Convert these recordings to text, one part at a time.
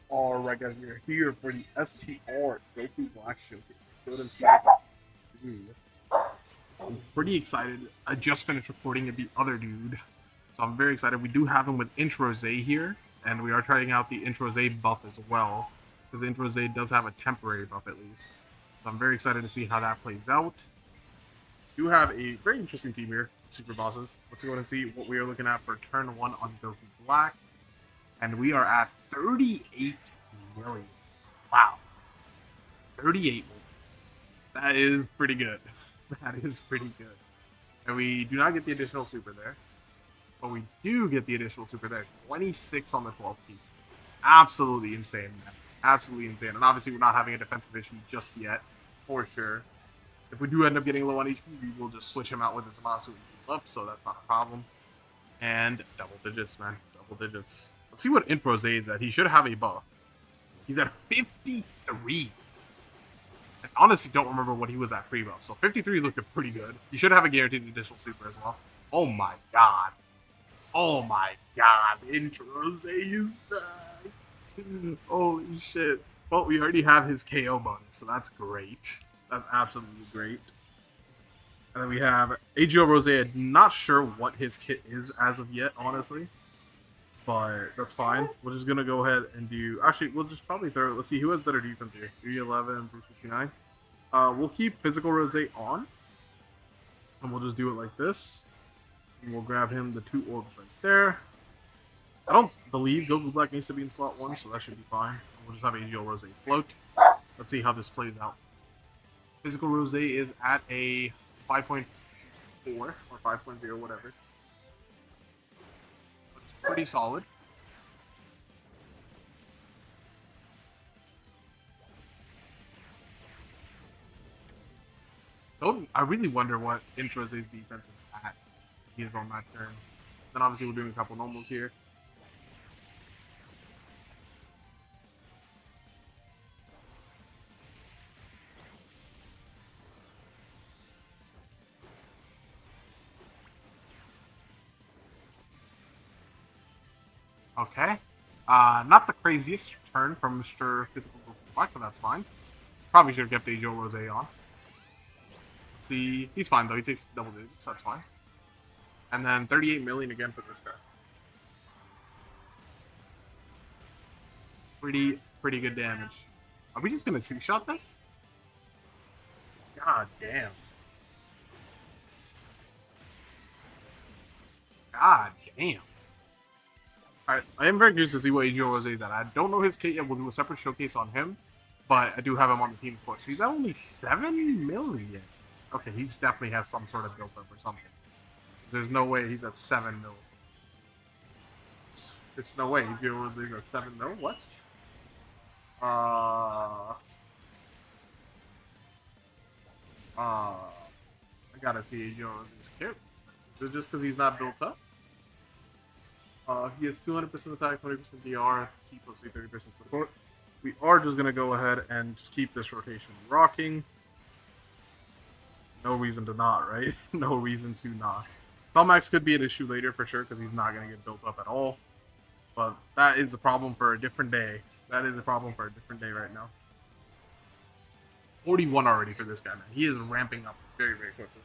Alright guys, we're here for the STR Goku Black Showcase. Let's go ahead and see what we do. I'm pretty excited. I just finished recording the other dude. So I'm very excited. We do have him with Introse here, and we are trying out the Introse buff as well. Because Introse does have a temporary buff at least. So I'm very excited to see how that plays out. We do have a very interesting team here, Super Bosses. Let's go ahead and see what we are looking at for turn 1 on Goku Black. And we are at 38 million. Wow. 38 million. That is pretty good. That is pretty good. And we do not get the additional super there. But we do get the additional super there. 26 on the 12 key. Absolutely insane, man. Absolutely insane. And obviously we're not having a defensive issue just yet. For sure. If we do end up getting low on HP, we will just switch him out with the Zamasu and heal up, so that's not a problem. And double digits, man. Double digits. Let's see what Introse is at. He should have a buff. He's at 53. I honestly don't remember what he was at pre-buff. So 53 looked pretty good. He should have a guaranteed additional super as well. Oh my god. Oh my god. Introse is back. Holy shit. Well, we already have his KO bonus, so that's great. That's absolutely great. And then we have AGO Rose. I'm not sure what his kit is as of yet, honestly. But that's fine. We're just going to go ahead and do... Actually, we'll just probably throw... Let's see, who has better defense here? 311, 369. We'll keep Physical Rose on. And we'll just do it like this. And we'll grab him the 2 orbs right there. I don't believe Goku Black needs to be in slot 1, so that should be fine. We'll just have AGO Rose float. Let's see how this plays out. Physical Rose is at a 5.4 or 5.0, whatever. It's pretty solid. I really wonder what Introse's defense is at. He is on that turn. Then obviously we're doing a couple normals here. Okay. Not the craziest turn from Mr. Physical Black, but that's fine. Probably should have kept AGO Rose on. Let's see. He's fine, though. He takes double digits. That's fine. And then 38 million again for this guy. Pretty good damage. Are we just going to two-shot this? God damn. God damn. Alright, I am very curious to see what AGO Rose is at. I don't know his kit yet. We'll do a separate showcase on him. But I do have him on the team, of course. He's at only 7 million. Okay, he definitely has some sort of built up or something. There's no way he's at 7 million. There's no way AGO Rose is at 7 million. What? I gotta see AGO Rose's kit. Is it just because he's not built up? He has 200% attack, 20% DR, T plus 30% support. We are just going to go ahead and just keep this rotation rocking. No reason to not, right? No reason to not. Thummax could be an issue later for sure because he's not going to get built up at all. But that is a problem for a different day. That is a problem for a different day right now. 41 already for this guy, man. He is ramping up very, very quickly.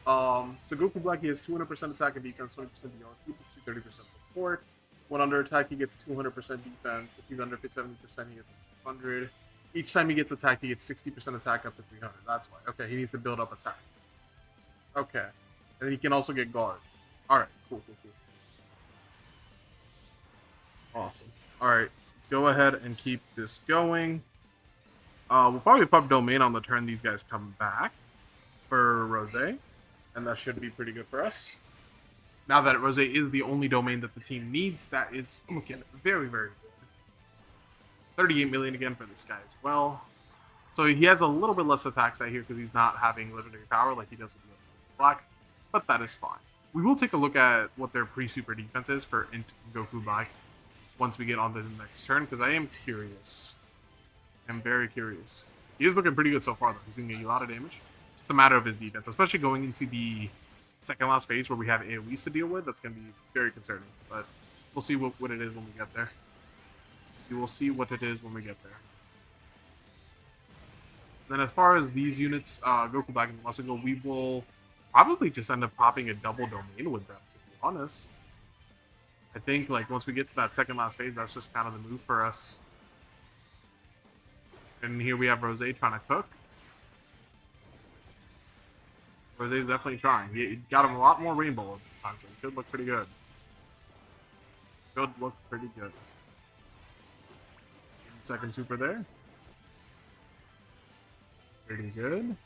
So Goku Black, he has 200% attack and defense, 20% DR, 30% support. When under attack, he gets 200% defense. If he's under 70%, he gets 100. Each time he gets attacked, he gets 60% attack up to 300. That's why. Okay, he needs to build up attack. Okay. And then he can also get guard. Alright, cool. Awesome. Alright, let's go ahead and keep this going. We'll probably pop Domain on the turn these guys come back for Rose. And that should be pretty good for us. Now that Rose is the only domain that the team needs, that is looking very, very good. 38 million again for this guy as well. So he has a little bit less attacks out here because he's not having legendary power like he does with Black, but that is fine. We will take a look at what their pre-super defense is for Int Goku Black once we get on to the next turn, because I am curious. I'm very curious. He is looking pretty good so far, though. He's doing a lot of damage. It's just a matter of his defense, especially going into the second last phase where we have AoEs to deal with. That's going to be very concerning, but we'll see what it is when we get there. You will see what it is when we get there. Then as far as these units, Goku Black and Zamasu go, we will probably just end up popping a double domain with them, to be honest. I think like once we get to that second last phase, that's just kind of the move for us. And here we have Rose trying to cook. Rose's definitely trying. He got him a lot more rainbow this time, so it should look pretty good. Should look pretty good. Second super there. Pretty good.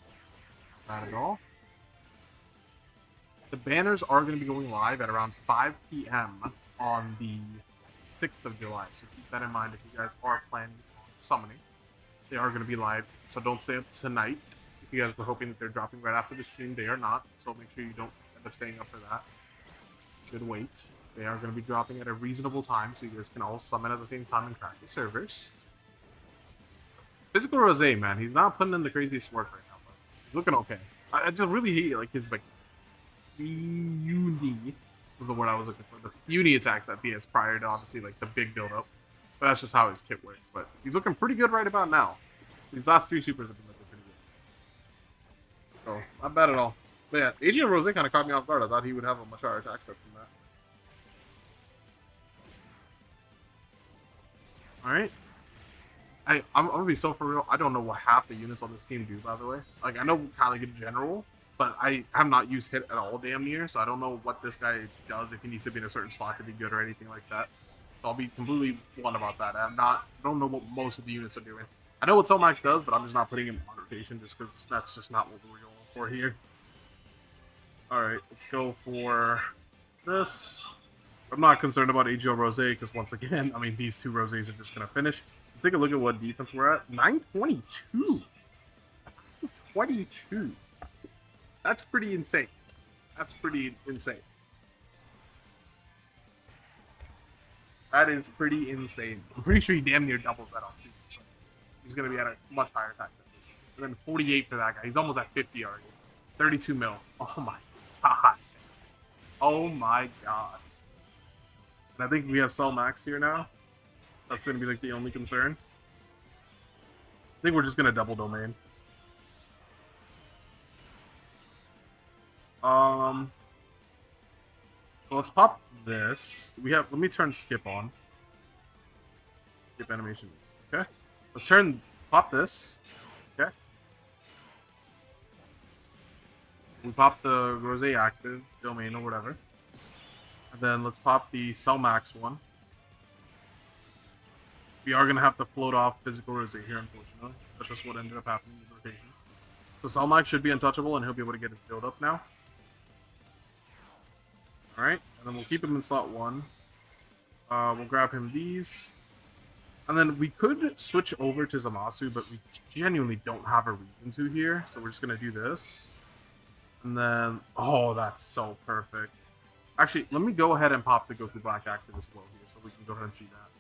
Not at all. The banners are going to be going live at around 5 p.m. on the 6th of July. So keep that in mind if you guys are planning on summoning. They are going to be live, so don't stay up tonight. If you guys were hoping that they're dropping right after the stream, they are not. So make sure you don't end up staying up for that. Should wait. They are going to be dropping at a reasonable time, so you guys can all summon at the same time and crash the servers. Physical Rose, man, he's not putting in the craziest work right now, but he's looking okay. I just really hate like his like uni was the word I was looking for. The uni attacks that he has prior to obviously like the big build up. But that's just how his kit works. But he's looking pretty good right about now. These last 3 supers have been looking pretty good. So not bad at all. But yeah, Adrian Rose kind of caught me off guard. I thought he would have a much higher attack set than that. Alright. I'm gonna be so for real. I don't know what half the units on this team do, by the way. Like, I know kind of in general, but I have not used hit at all damn near, so I don't know what this guy does, if he needs to be in a certain slot to be good or anything like that. So I'll be completely blunt about that. I don't know what most of the units are doing. I know what Cellmax does, but I'm just not putting him on rotation just because that's just not what we're going for here. Alright, let's go for this. I'm not concerned about AGL Rose because once again, I mean, these 2 Roses are just going to finish. Let's take a look at what defense we're at. 922. 22. That's pretty insane. That's pretty insane. That is pretty insane. I'm pretty sure he damn near doubles that on super. So he's going to be at a much higher attack set. And then 48 for that guy. He's almost at 50 already. 32 mil. Oh my god. Oh my god. And I think we have Cell Max here now. That's going to be like the only concern. I think we're just going to double domain. So let's pop this. Let me turn skip on. Skip animations. Okay. Let's pop this. Okay. We pop the Rose active domain or whatever. And then let's pop the Cell Max one. We are going to have to float off physical Rose here, unfortunately. That's just what ended up happening with rotations. So Cell Max should be untouchable, and he'll be able to get his build up now. Alright, and then we'll keep him in slot 1. We'll grab him these. And then we could switch over to Zamasu, but we genuinely don't have a reason to here. So we're just going to do this. And then, oh, that's so perfect. Actually, let me go ahead and pop the Goku Black active as well here, so we can go ahead and see that.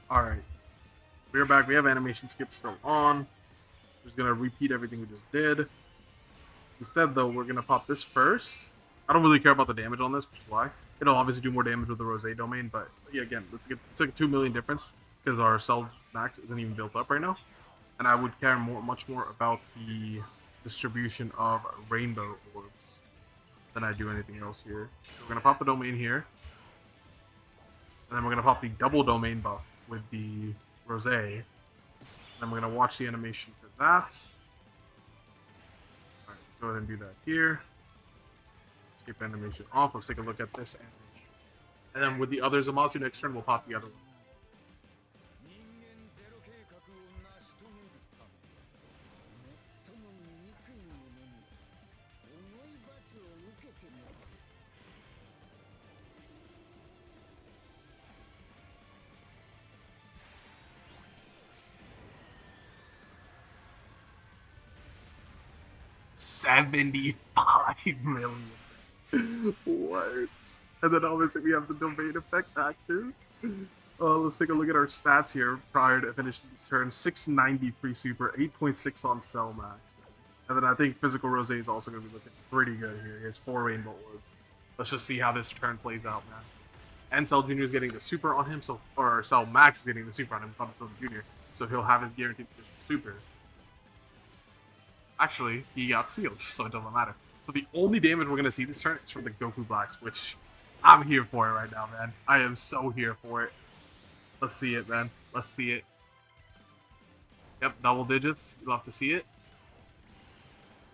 Alright. We're back. We have animation skip still on. We're just going to repeat everything we just did. Instead, though, we're going to pop this first. I don't really care about the damage on this, which is why. It'll obviously do more damage with the Rose domain, but yeah, again, it's like a 2 million difference because our Cell Max isn't even built up right now. And I would care much more about the distribution of rainbow orbs than I do anything else here. So we're going to pop the domain here. And then we're going to pop the double domain buff with the Rose. And then we're going to watch the animation for that. Alright, let's go ahead and do that here. Skip animation off. Let's take a look at this animation. And then with the other Zamasu next turn, we'll pop the other one. 75 million. What? And then obviously we have the domain effect active. Let's take a look at our stats here prior to finishing this turn. 690 pre-super, 8.6 on cell max. And then I think physical Rose is also going to be looking pretty good here. He has 4 rainbow orbs. Let's just see how this turn plays out, man. And Cell Jr. is getting the super on him, so or Cell Max is getting the super on him, not Cell Jr. So he'll have his guaranteed super. Actually, he got sealed, so it doesn't matter. So the only damage we're going to see this turn is from the Goku Blacks, which I'm here for it right now, man. I am so here for it. Let's see it, man. Let's see it. Yep, double digits. You'll have to see it.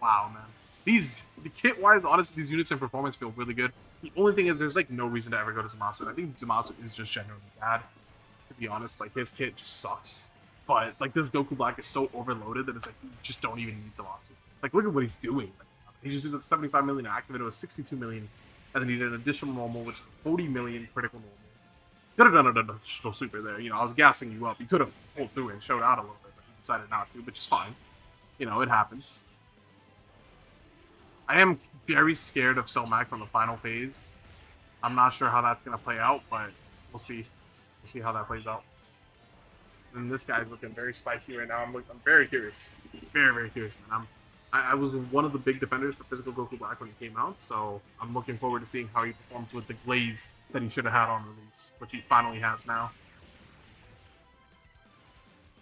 Wow, man. The kit-wise, honestly, these units and performance feel really good. The only thing is there's, like, no reason to ever go to Zamasu. I think Zamasu is just generally bad, to be honest. Like, his kit just sucks. But, like, this Goku Black is so overloaded that it's like, you just don't even need Zamasu. Like, look at what he's doing. Like, he just did a 75 million activated with 62 million. And then he did an additional normal, which is 40 million critical normal. Could have done an additional super there. You know, I was gassing you up. You could have pulled through and showed out a little bit, but you decided not to, which is fine. You know, it happens. I am very scared of Cell Max on the final phase. I'm not sure how that's going to play out, but we'll see. We'll see how that plays out. And this guy's looking very spicy right now. I'm very curious. Very, very curious, man. I was one of the big defenders for Physical Goku Black when he came out, so I'm looking forward to seeing how he performs with the glaze that he should have had on release, which he finally has now.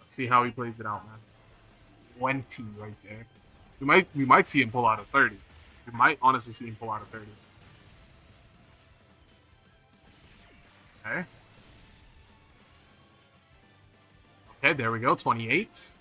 Let's see how he plays it out, man. 20 right there. We might see him pull out a 30. We might honestly see him pull out a 30. Okay. Okay, there we go. 28.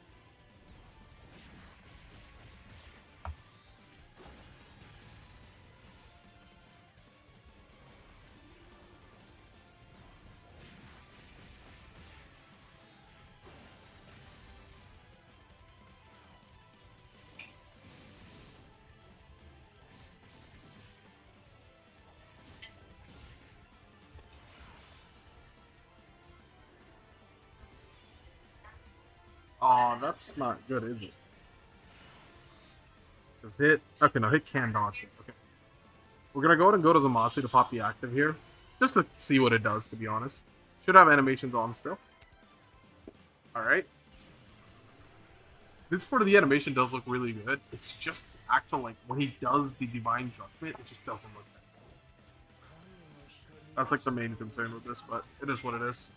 Oh, that's not good, is it? Just hit. Okay, no, hit can dodge. Okay. We're gonna go ahead and go to Zamasu to pop the active here. Just to see what it does, to be honest. Should have animations on still. Alright. This part of the animation does look really good. It's just actual, like, when he does the Divine Judgment, it just doesn't look that good. That's, like, the main concern with this, but it is what it is.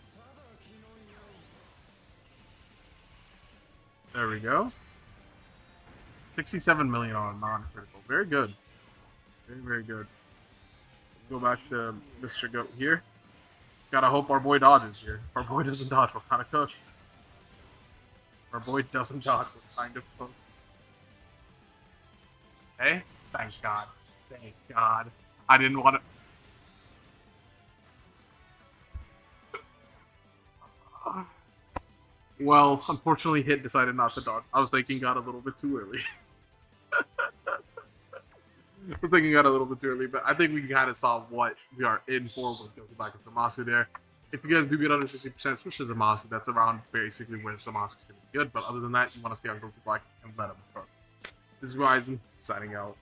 There we go. 67 million on non-critical. Very good. Very, very good. Let's go back to Mr. Goat here. Just gotta hope our boy dodges here. If our boy doesn't dodge, we're kind of cooked. If our boy doesn't dodge, we're kind of cooked. Okay? Thank God. Thank God. I didn't want to... Well, unfortunately, Hit decided not to dodge. I was thinking God a little bit too early. I was thinking God a little bit too early, but I think we kind of saw what we are in for with Goku Black and Zamasu there. If you guys do get under 60%, switch to Zamasu. That's around basically where Zamasu is going to be good, but other than that, you want to stay on Goku Black and let him cook. This is Ryzen, signing out.